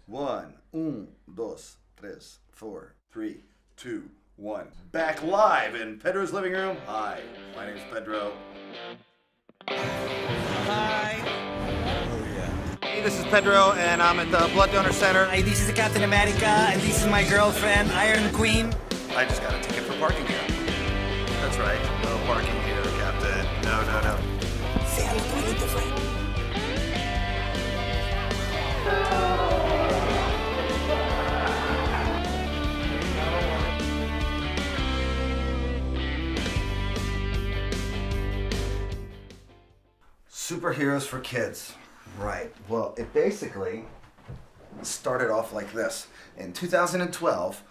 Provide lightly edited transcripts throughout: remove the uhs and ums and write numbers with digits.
One, dos, tres, four, three, two, one. Back live in Pedro's living room. Hi, my name's Pedro. Hi. Oh yeah. Hey, this is Pedro, and I'm at the Blood Donor Center. Hi, this is Captain America, and this is my girlfriend, Iron Queen. I just got a ticket for parking here. That's right. No parking here, Captain. No. Say algo really different. Superheroes for kids. Right. Well, it basically started off like this. In 2012,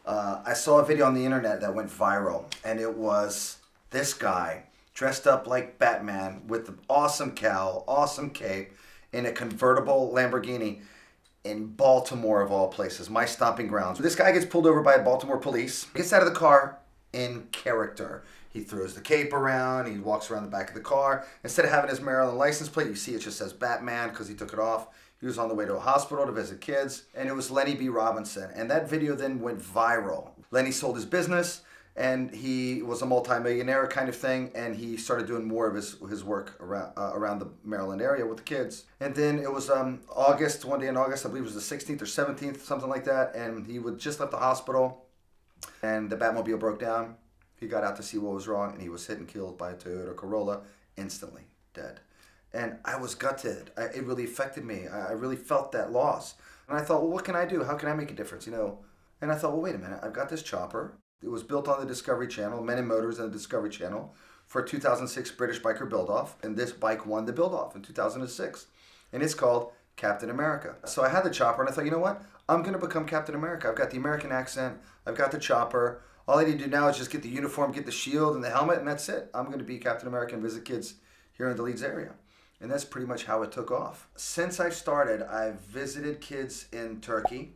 I saw a video on the internet that went viral, and it was this guy dressed up like Batman with the awesome cowl, awesome cape, in a convertible Lamborghini in Baltimore, of all places, my stomping grounds. This guy gets pulled over by Baltimore police, gets out of the car in character. He throws the cape around, he walks around the back of the car. Instead of having his Maryland license plate, you see it just says Batman because he took it off. He was on the way to a hospital to visit kids, and it was Lenny B. Robinson. And that video then went viral. Lenny sold his business, and he was a multimillionaire kind of thing, and he started doing more of his work around the Maryland area with the kids. And then it was August, one day in August, I believe it was the 16th or 17th, something like that, and he would just left the hospital, and the Batmobile broke down. He got out to see what was wrong, and he was hit and killed by a Toyota Corolla, instantly dead. And I was gutted. It really affected me. I really felt that loss. And I thought, well, what can I do? How can I make a difference, you know? And I thought, well, wait a minute. I've got this chopper. It was built on the Discovery Channel, Men in Motors and the Discovery Channel, for a 2006 British biker build-off. And this bike won the build-off in 2006. And it's called Captain America. So I had the chopper, and I thought, you know what? I'm going to become Captain America. I've got the American accent. I've got the chopper. All I need to do now is just get the uniform, get the shield and the helmet, and that's it. I'm going to be Captain America and visit kids here in the Leeds area. And that's pretty much how it took off. Since I've started, I've visited kids in Turkey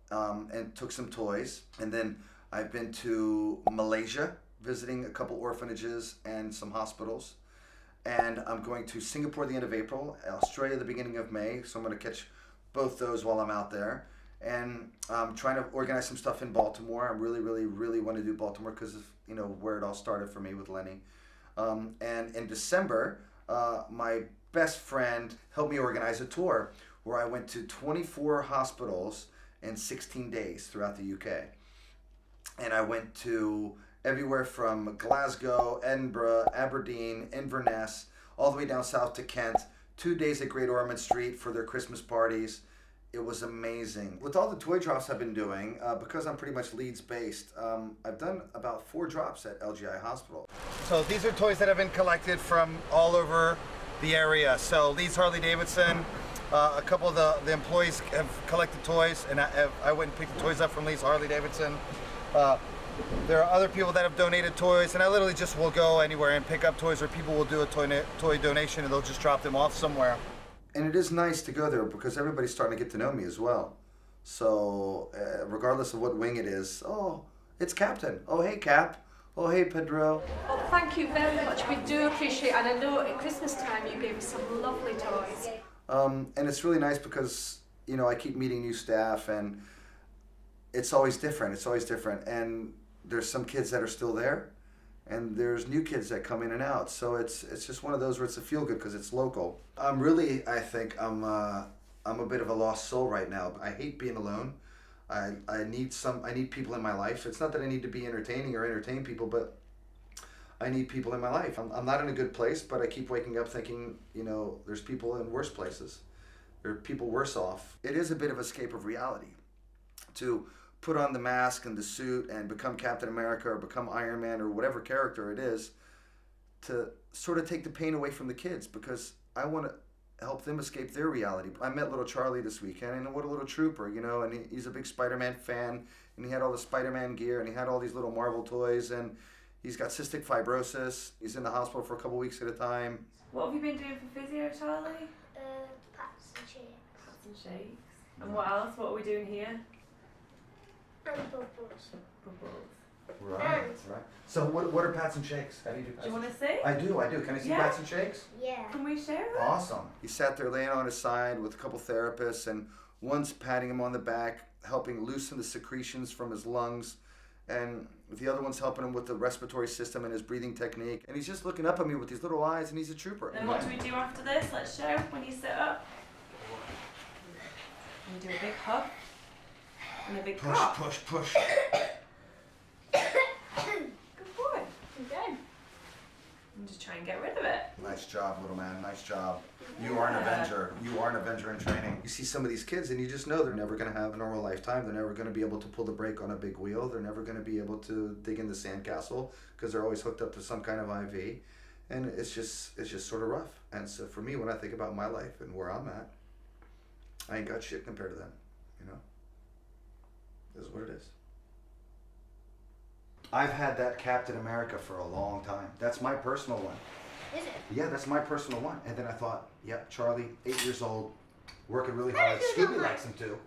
and took some toys. And then I've been to Malaysia, visiting a couple orphanages and some hospitals. And I'm going to Singapore the end of April, Australia the beginning of May. So I'm going to catch both those while I'm out there. And I'm trying to organize some stuff in Baltimore. I really want to do Baltimore because of, you know, where it all started for me with Lenny. And in December, my best friend helped me organize a tour where I went to 24 hospitals in 16 days throughout the UK. And I went to everywhere from Glasgow, Edinburgh, Aberdeen, Inverness, all the way down south to Kent. 2 days at Great Ormond Street for their Christmas parties. It was amazing. With all the toy drops I've been doing, because I'm pretty much Leeds based, I've done about 4 drops at LGI Hospital. So these are toys that have been collected from all over the area. So Leeds Harley Davidson, a couple of the employees have collected toys, and I went and picked the toys up from Leeds Harley Davidson. There are other people that have donated toys, and I literally just will go anywhere and pick up toys, or people will do a toy donation and they'll just drop them off somewhere. And it is nice to go there because everybody's starting to get to know me as well. So regardless of what wing it is, oh, it's Captain. Oh, hey, Cap. Oh, hey, Pedro. Well, thank you very much. We do appreciate it. And I know at Christmas time you gave us some lovely toys. And it's really nice because, you know, I keep meeting new staff and it's always different. It's always different. And there's some kids that are still there. And there's new kids that come in and out, so it's just one of those where it's a feel good because it's local. I think I'm a bit of a lost soul right now. I hate being alone. I need people in my life. It's not that I need to be entertaining or entertain people, but I need people in my life. I'm not in a good place, but I keep waking up thinking, you know, there's people in worse places. There are people worse off. It is a bit of escape of reality to put on the mask and the suit and become Captain America or become Iron Man or whatever character it is, to sort of take the pain away from the kids because I want to help them escape their reality. I met little Charlie this weekend, and what a little trooper, you know, and he's a big Spider-Man fan, and he had all the Spider-Man gear, and he had all these little Marvel toys, and he's got cystic fibrosis. He's in the hospital for a couple weeks at a time. What have you been doing for physio, Charlie? Pats and shakes. Pats and shakes. And what else? What are we doing here? And bubbles. Bubbles. Right. So what are pats and shakes? How do you do pats? Do you want to see? I do. Can I see Yeah. pats and shakes? Yeah. Can we share it? Awesome. He sat there laying on his side with a couple therapists, and One's patting him on the back, helping loosen the secretions from his lungs, and the other one's helping him with the respiratory system and his breathing technique. And he's just looking up at me with these little eyes, and he's a trooper. Then what do we do after this? Let's show when you sit up. And you do a big hug and a big Push, cough. push, push. Good boy. Again. And just try and get rid of it. Nice job, little man. Nice job. You are an Avenger. You are an Avenger in training. You see some of these kids and you just know they're never going to have a normal lifetime. They're never going to be able to pull the brake on a big wheel. They're never going to be able to dig in the sandcastle because they're always hooked up to some kind of IV. And it's just sort of rough. And so for me, when I think about my life and where I'm at, I ain't got shit compared to them, you know? This is what it is. I've had that Captain America for a long time. That's my personal one. Is it? Yeah, that's my personal one. And then I thought, yep, Charlie, 8 years old, working really How hard. did you know Scooby mine? likes him too.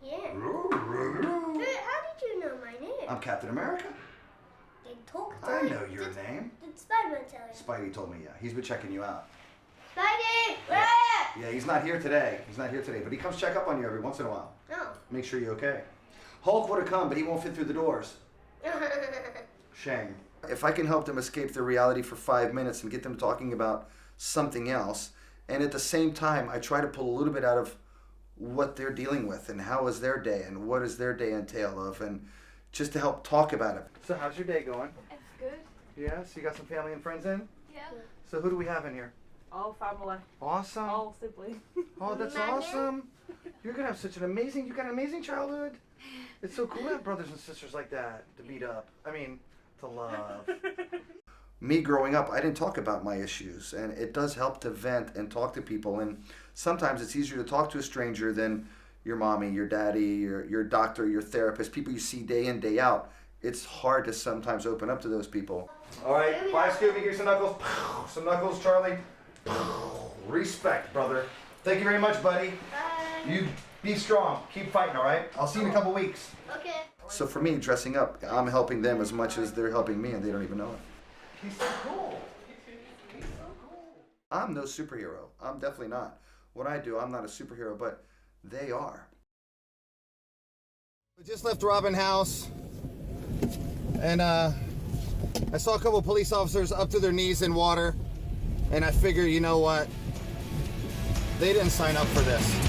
Yeah. How did you know my name? I'm Captain America. Did talk to I me? know your name. Did Spider-Man tell you? Spidey told me, yeah. He's been checking you out. Spidey! Where Yeah. are you? Yeah, he's not here today. He's not here today, but he comes check up on you every once in a while. No. Make sure you're okay. Hulk would have come, but he won't fit through the doors. Shame. If I can help them escape their reality for 5 minutes and get them talking about something else, and at the same time, I try to pull a little bit out of what they're dealing with and how is their day and what does their day entail of, and just to help talk about it. So how's your day going? It's good. Yeah, so you got some family and friends in? Yeah. So who do we have in here? All family. Awesome. All siblings. Oh, that's Mother? awesome. You're gonna have such an amazing, you got an amazing childhood. It's so cool to have brothers and sisters like that to beat up. I mean, to love. Me growing up, I didn't talk about my issues, and it does help to vent and talk to people. And sometimes it's easier to talk to a stranger than your mommy, your daddy, your doctor, your therapist, people you see day in, day out. It's hard to sometimes open up to those people. All right, bye, Scooby. Give you some knuckles. Some knuckles, Charlie. Respect, brother. Thank you very much, buddy. Bye. You be strong. Keep fighting, all right? I'll see you in a couple weeks. Okay. So for me, dressing up, I'm helping them as much as they're helping me, and they don't even know it. He's so cool. He's so cool. I'm no superhero. I'm definitely not. What I do, I'm not a superhero, but they are. We just left Robin House, and I saw a couple police officers up to their knees in water, and I figured, you know what? They didn't sign up for this.